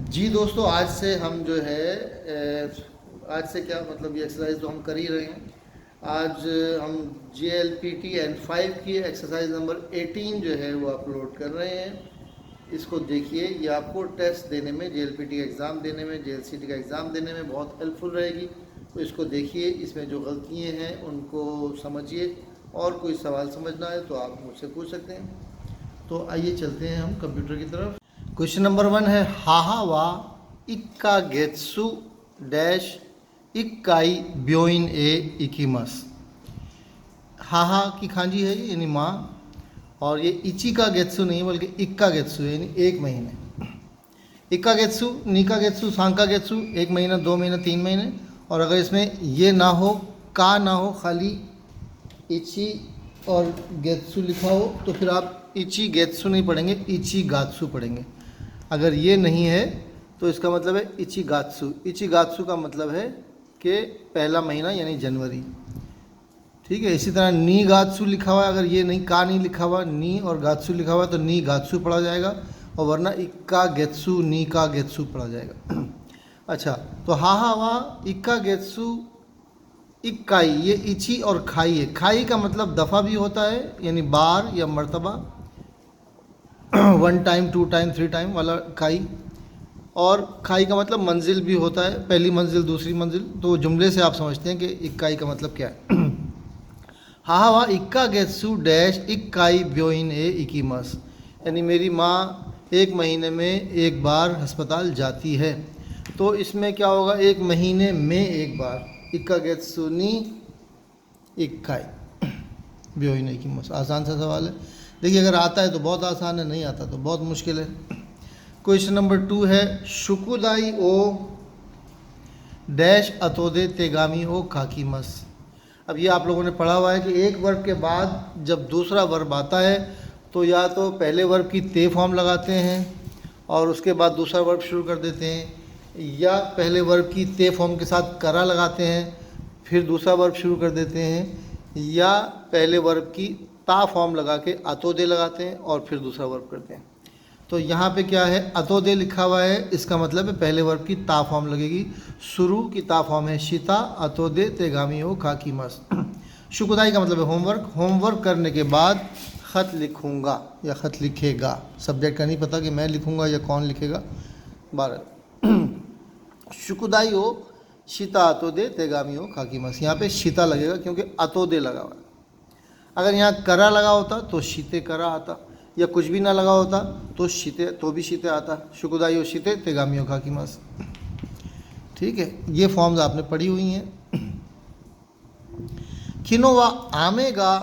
जी दोस्तों, आज से हम जो है आज से क्या मतलब ये एक्सरसाइज तो हम कर ही रहे हैं। आज हम GLPT-N5 की एक्सरसाइज नंबर 18 जो है वो अपलोड कर रहे हैं। इसको देखिए, ये आपको टेस्ट देने में, JLPT एग्ज़ाम देने में, JLCT का एग्ज़ाम देने में बहुत हेल्पफुल रहेगी। तो इसको देखिए, इसमें जो गलतियाँ हैं उनको समझिए, और कोई सवाल समझना है तो आप मुझसे पूछ सकते हैं। तो आइए चलते हैं हम कंप्यूटर की तरफ। क्वेश्चन नंबर 1 है हाहा वा इक्का गेत्सु डैश इक्काई ब्योइन ए इकीमस। हाहा की खांजी है यानी माँ, और ये इची का गेत्सु नहीं बल्कि इक्का गेत्सु है यानी एक महीने। इक्का गेत्सु, नीका गेत्सु, सांका गेत्सु 1 महीना, 2 महीना, 3 महीने। और अगर इसमें ये ना हो, का ना हो, खाली इची और गेत्सु लिखा हो तो फिर आप इची गेत्सु नहीं पढ़ेंगे, इची गात्सु पढ़ेंगे। अगर ये नहीं है तो इसका मतलब है इची गात्सु। इची गात्सु का मतलब है कि पहला महीना यानी जनवरी। ठीक है, इसी तरह नी गात्सु लिखा हुआ है, अगर ये नहीं, का नहीं लिखा हुआ, नी और गात्सु लिखा हुआ है तो नी गात्सु पढ़ा जाएगा, और वरना इक्का गेत्सु, नी का गेत्सु पढ़ा जाएगा। अच्छा, तो हा वाह इक्का गेत्सु इक्काई, ये इची और खाई है। खाई का मतलब दफ़ा भी होता है यानी बार या मर्तबा, 1 टाइम, 2 टाइम, 3 टाइम वाला खाई। और खाई का मतलब मंजिल भी होता है, पहली मंजिल, दूसरी मंजिल। तो जुमले से आप समझते हैं कि इक्काई का मतलब क्या है। हाँ वाह इक्का गेत्सु डैश इक्काई ब्योइन ए इकीमस, यानी मेरी माँ 1 महीने में एक बार अस्पताल जाती है। तो इसमें क्या होगा, 1 महीने में एक बार, इक्का गेत्सु नी इक्काई ब्योइन ए इकीमस। आसान सा सवाल है। देखिए, अगर आता है तो बहुत आसान है, नहीं आता तो बहुत मुश्किल है। क्वेश्चन नंबर 2 है शुकुदाई ओ डैश अतोदे तेगामी ओ काकीमस। अब ये आप लोगों ने पढ़ा हुआ है कि एक वर्ब के बाद जब दूसरा वर्ब आता है तो या तो पहले वर्ब की ते फॉर्म लगाते हैं और उसके बाद दूसरा वर्ब शुरू कर देते हैं, या पहले वर्ब की ते फॉर्म के साथ करा लगाते हैं फिर दूसरा वर्ब शुरू कर देते हैं, या पहले वर्ब की ता फॉर्म लगा के अतोदे लगाते हैं और फिर दूसरा वर्ब करते हैं। तो यहाँ पे क्या है, अतोदे लिखा हुआ है, इसका मतलब है पहले वर्ब की ता फॉर्म लगेगी। शुरू की ता फॉर्म है शिता, अतोदे तेगामी हो खाकी मस। शुकुदाई का मतलब है होमवर्क। होमवर्क करने के बाद ख़त लिखूँगा या ख़त लिखेगा। सब्जेक्ट का नहीं पता कि मैं लिखूँगा या कौन लिखेगा। 12 शुकुदाई हो शिता अतोदे तेगामी हो खाकी मस। यहाँ पे शिता लगेगा क्योंकि अतोदे लगा हुआ है। अगर यहाँ करा लगा होता तो शीते करा आता, या कुछ भी ना लगा होता तो शीते, तो भी शीते आता। शुकुदाई शीते तेगामियों खाकी मस। ठीक है, ये फॉर्म्स आपने पढ़ी हुई हैं। खिनोवा आमेगा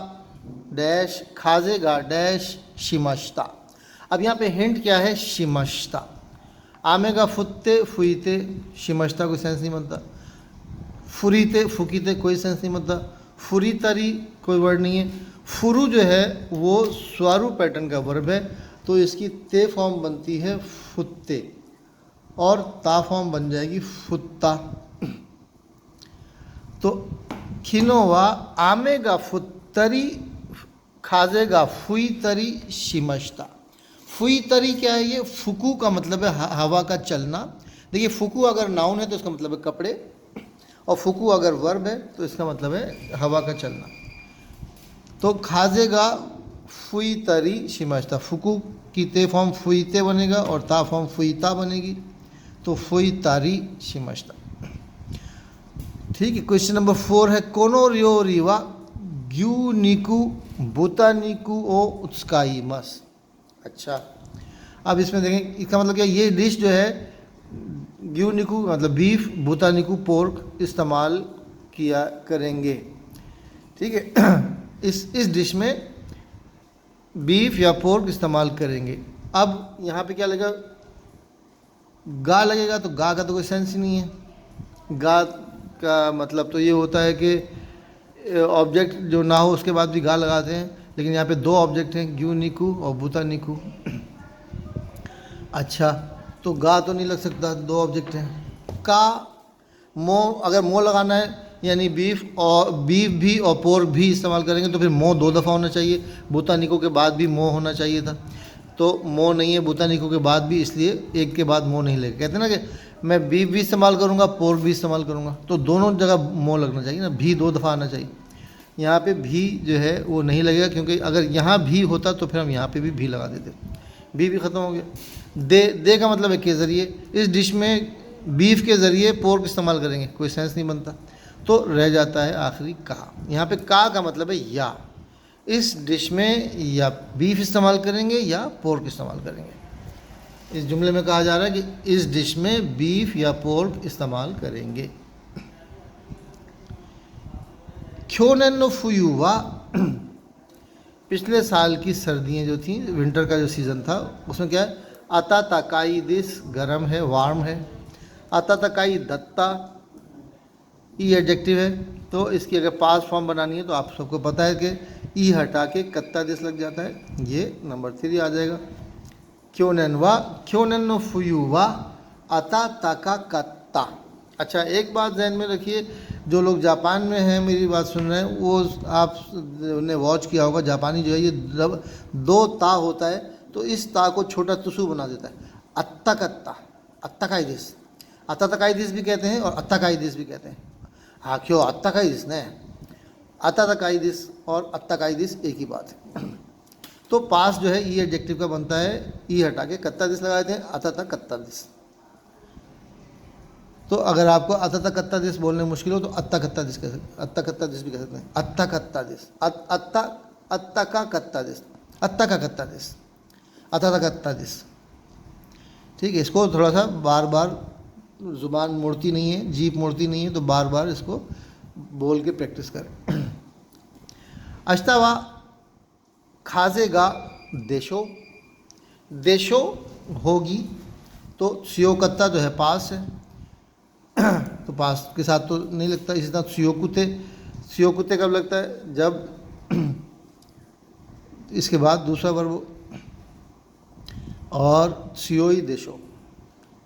डैश खाजेगा डैश शिमश्ता। अब यहाँ पे हिंट क्या है, शिमश्ता। आमेगा फुत्ते फुईते, शिमश्ता कोई सेंस नहीं बनता। फुरीते फुकीते कोई सेंस नहीं बनता। फुरीतरी कोई वर्ड नहीं है। फुरु जो है वो स्वारू पैटर्न का वर्ब है, तो इसकी ते फॉर्म बनती है फुत्ते और ता फॉर्म बन जाएगी फुत्ता। तो खिनोवा आमेगा फुत्तरी खाजेगा फुई तरी शिमश्ता। फुई तरी क्या है, ये फुकू का मतलब है हवा का चलना। देखिए, फुकू अगर नाउन है तो इसका मतलब है कपड़े, और फुकू अगर वर्ब है तो इसका मतलब है हवा का चलना। तो खाजेगा फुई तरी शिमश्ता, फुकू की ते फॉर्म फुईते बनेगा और ता फॉर्म फुईता बनेगी, तो फुई तारी शिमश्ता। ठीक है, क्वेश्चन नंबर 4 है कोनो रियो रिवा ग्यू निकू बुता निकू ओ उत्सकाई मस। अच्छा, अब इसमें देखें इसका मतलब क्या, ये डिश जो है ग्यू निकू मतलब बीफ, बुता निकू पोर्क इस्तेमाल किया करेंगे। ठीक है, इस डिश में बीफ या पोर्क इस्तेमाल करेंगे। अब यहाँ पे क्या लगेगा, गा लगेगा, तो गा का तो कोई सेंस ही नहीं है। गा का मतलब तो ये होता है कि ऑब्जेक्ट जो ना हो उसके बाद भी गा लगाते हैं, लेकिन यहाँ पे 2 ऑब्जेक्ट हैं, ग्यू निकू और बुता निकू। अच्छा, तो गा तो नहीं लग सकता, 2 ऑब्जेक्ट हैं। का मो, अगर मो लगाना है यानी बीफ और बीफ भी और पोर्क भी इस्तेमाल करेंगे तो फिर मो 2 दफ़ा होना चाहिए, बुता निको के बाद भी मो होना चाहिए था। तो मो नहीं है बुतानिको के बाद भी, इसलिए एक के बाद मो नहीं लगेगा। कहते हैं ना कि मैं बीफ भी इस्तेमाल करूँगा, पोर्क भी इस्तेमाल करूँगा, तो दोनों जगह मो लगना चाहिए ना, भी 2 दफ़ा आना चाहिए। यहाँ पे भी जो है वो नहीं लगेगा, क्योंकि अगर यहाँ भी होता तो फिर हम यहाँ पे भी लगा देते, भी ख़त्म हो गया। दे का मतलब है के ज़रिए, इस डिश में बीफ के ज़रिए पोर्क इस्तेमाल करेंगे, कोई सेंस नहीं बनता, तो रह जाता है आखिरी का। यहाँ पे का मतलब है या, इस डिश में या बीफ इस्तेमाल करेंगे या पोर्क इस्तेमाल करेंगे। इस जुमले में कहा जा रहा है कि इस डिश में बीफ या पोर्क इस्तेमाल करेंगे। क्योनेन नो फुयुवा, पिछले साल की सर्दियाँ जो थी, विंटर का जो सीज़न था, उसमें क्या है, अता तकाई दिस गर्म है, वार्म है। अता तकाई दत्ता ई एडजेक्टिव है, तो इसकी अगर पास्ट फॉर्म बनानी है तो आप सबको पता है कि ई हटा के कत्ता दिस लग जाता है, ये नंबर 3 आ जाएगा। क्योनेन नो फुयुवा अता तका कत्ता। अच्छा, एक बात ध्यान में रखिए, जो लोग जापान में हैं मेरी बात सुन रहे हैं, वो आपने वॉच किया होगा, जापानी जो है ये 2 ता होता है, तो इस ता को छोटा तुसु बना देता है। अत्ता कत्ता, अत्ता काई दिस, अत्ता तकाई दिस भी कहते हैं और अत्ता काई दिस भी कहते हैं। हाँ, क्यों अत्ता काई दिस ने, अत्ता तकाई दिस और अत्ता काई दिस एक ही बात है। तो पास जो है ई एडजेक्टिव का बनता है, ई हटा के कत्ता दिस लगा देते हैं, अत्ता तक कत्ता दिस। तो अगर आपको अत्ता तक कत्ता दिस बोलने मुश्किल हो तो अत्ता कत्ता दिस कह सकते, अत्ता कत्ता दिस भी कह सकते हैं। अत्ता कत्ता दिस, अत्ता का कत्ता दिस, अत्ता का कत्ता दिस, अत्ता तक कत्ता दिस। ठीक है, इसको थोड़ा सा बार बार, ज़ुबान मुड़ती नहीं है, जीप मुड़ती नहीं है, तो बार बार इसको बोल के प्रैक्टिस करें। अष्टावा खाजेगा देशो, देशो होगी, तो सियोकत्ता जो है पास है, तो पास के साथ तो नहीं लगता। इसी तरह सियोकुते, सियोकुते कब लगता है, जब इसके बाद दूसरा वर्ब, और सियोई देशो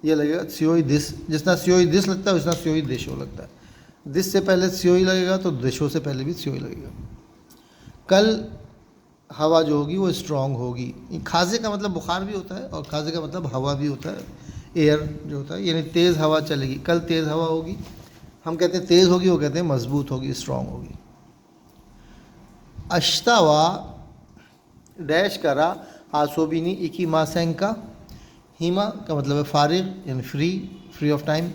ये लगेगा, सियोई दिस, जिस तरह सियोई दिस लगता है उस तरह सियोई देशो लगता है। दिस से पहले सियोई लगेगा तो देशो से पहले भी सियोई लगेगा। कल हवा जो होगी वो स्ट्रांग होगी। खाजे का मतलब बुखार भी होता है और खाजे का मतलब हवा भी होता है, एयर जो होता है, यानी तेज़ हवा चलेगी। कल तेज़ हवा होगी, हम कहते हैं तेज़ होगी, वो कहते हैं मजबूत होगी, स्ट्रांग होगी। अश्तावा डैश करा आसोबिनी इकी मासेंका, हीमा का मतलब है फारिग, यानी फ्री ऑफ टाइम।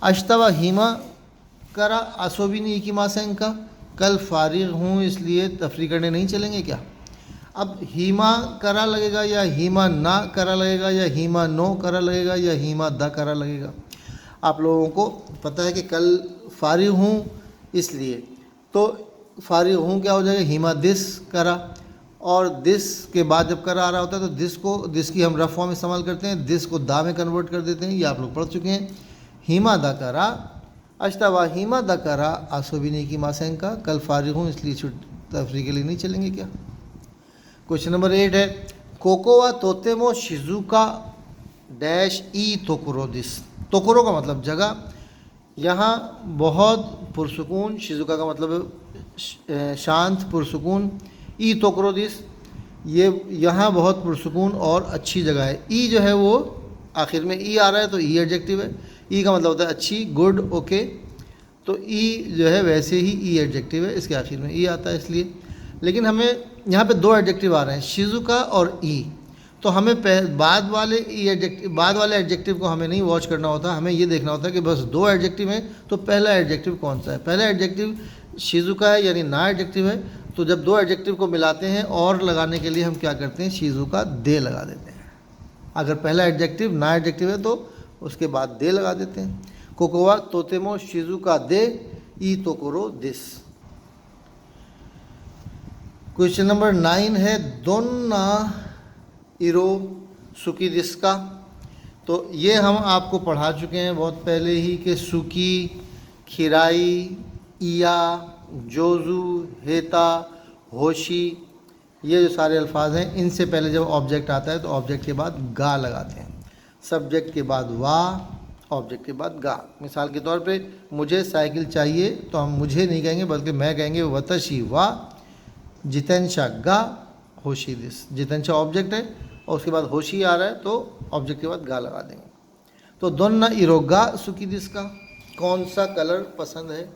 अश्तावा हीमा करा आसोबिनी इकी मासेंका, कल फारिग हूँ इसलिए तफरी करने नहीं चलेंगे क्या। अब हीमा करा लगेगा या हीमा ना करा लगेगा या हीमा नो करा लगेगा या हीमा दा करा लगेगा। आप लोगों को पता है कि कल फारिग हूँ इसलिए, तो फारिग हूँ क्या हो जाएगा, हीमा दिस करा, और दिस के बाद जब करा आ रहा होता है तो दिस की हम रफ फॉर्म इस्तेमाल करते हैं, दिस को दा में कन्वर्ट कर देते हैं, ये आप लोग पढ़ चुके हैं। हीमा दा करा अश्तावा हीमा दा करा आसोबिनी की मासेंका, कल फारिग हूँ इसलिए तफरी के लिए नहीं चलेंगे क्या। क्वेश्चन नंबर 8 है, कोकोवा तोतेमो शिजुका डैश ई तोकुरो दिस। तोकुरो का मतलब जगह, यहाँ बहुत पुरसुकून, शिजुका का मतलब शांत पुरसुकून, ई तोकुरो दिस ये यहाँ बहुत पुरसुकून और अच्छी जगह है। ई जो है वो आखिर में ई आ रहा है तो ई एडजेक्टिव है, ई का मतलब होता है अच्छी, गुड, ओके, तो ई जो है वैसे ही ई एडजेक्टिव है, इसके आखिर में ई आता है इसलिए। लेकिन हमें यहाँ पे 2 एडजेक्टिव आ रहे हैं, शिजुका और ई, तो हमें बाद वाले एडजेक्टिव को हमें नहीं वॉच करना होता, हमें ये देखना होता है कि बस 2 एडजेक्टिव हैं तो पहला एडजेक्टिव कौन सा है। पहला एडजेक्टिव शिजुका है यानी ना एडजेक्टिव है, तो जब 2 एडजेक्टिव को मिलाते हैं और लगाने के लिए हम क्या करते हैं, शिजुका दे लगा देते हैं। अगर पहला एडजेक्टिव ना एडजेक्टिव है तो उसके बाद दे लगा देते हैं। कोकोवा तोतेमो शिजुका दे ई तोकोरो दिस। क्वेश्चन नंबर 9 है, दोन्ना इरो सुकी दिस का। तो ये हम आपको पढ़ा चुके हैं बहुत पहले ही कि सुकी, खिराई, इया, जोजू, हेता, होशी, ये जो सारे अल्फाज हैं, इनसे पहले जब ऑब्जेक्ट आता है तो ऑब्जेक्ट के बाद गा लगाते हैं, सब्जेक्ट के बाद वाह, ऑब्जेक्ट के बाद गा। मिसाल के तौर पे मुझे साइकिल चाहिए तो हम मुझे नहीं कहेंगे बल्कि मैं कहेंगे वतशी वा जितेंशा गा होशी दिस। जितेंशा ऑब्जेक्ट है और उसके बाद होशी आ रहा है तो ऑब्जेक्ट के बाद गा लगा देंगे। तो दोन्ना इरोगा सुकी दिस्का, कौन सा कलर पसंद है।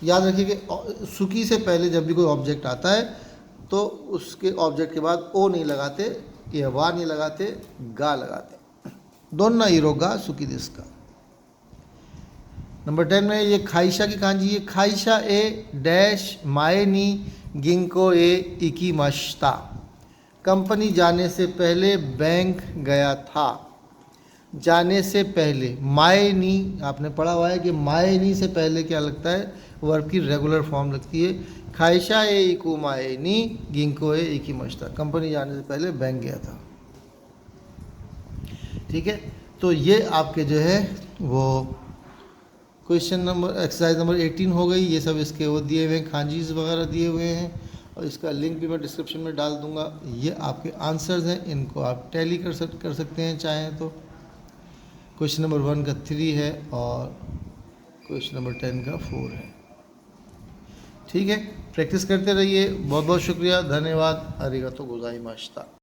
याद रखिए कि सुकी से पहले जब भी कोई ऑब्जेक्ट आता है तो उसके ऑब्जेक्ट के बाद ओ नहीं लगाते या वा नहीं लगाते, गा लगाते। दोन्ना इरोगा सुकी दिस्का। नंबर 10 में ये खाइशा की कांजी है। खाइशा ए डैश माए नी गिंको ए इकी मश्ता, कंपनी जाने से पहले बैंक गया था। जाने से पहले माए नी, आपने पढ़ा हुआ है कि माए नी से पहले क्या लगता है, वर्ब की रेगुलर फॉर्म लगती है। खाइशा ए इकू माए नी गिंको ए इकी मश्ता, कंपनी जाने से पहले बैंक गया था। ठीक है, तो ये आपके जो है वो क्वेश्चन नंबर एक्सरसाइज नंबर 18 हो गई। ये सब इसके वो दिए हुए हैं, खांजीज वगैरह दिए हुए हैं और इसका लिंक भी मैं डिस्क्रिप्शन में डाल दूंगा। ये आपके आंसर्स हैं, इनको आप टैली कर सकते हैं चाहें तो। क्वेश्चन नंबर 1 का 3 है और क्वेश्चन नंबर 10 का 4 है। ठीक है, प्रैक्टिस करते रहिए। बहुत बहुत शुक्रिया, धन्यवाद। अरिगातो गोजाइमाशिता।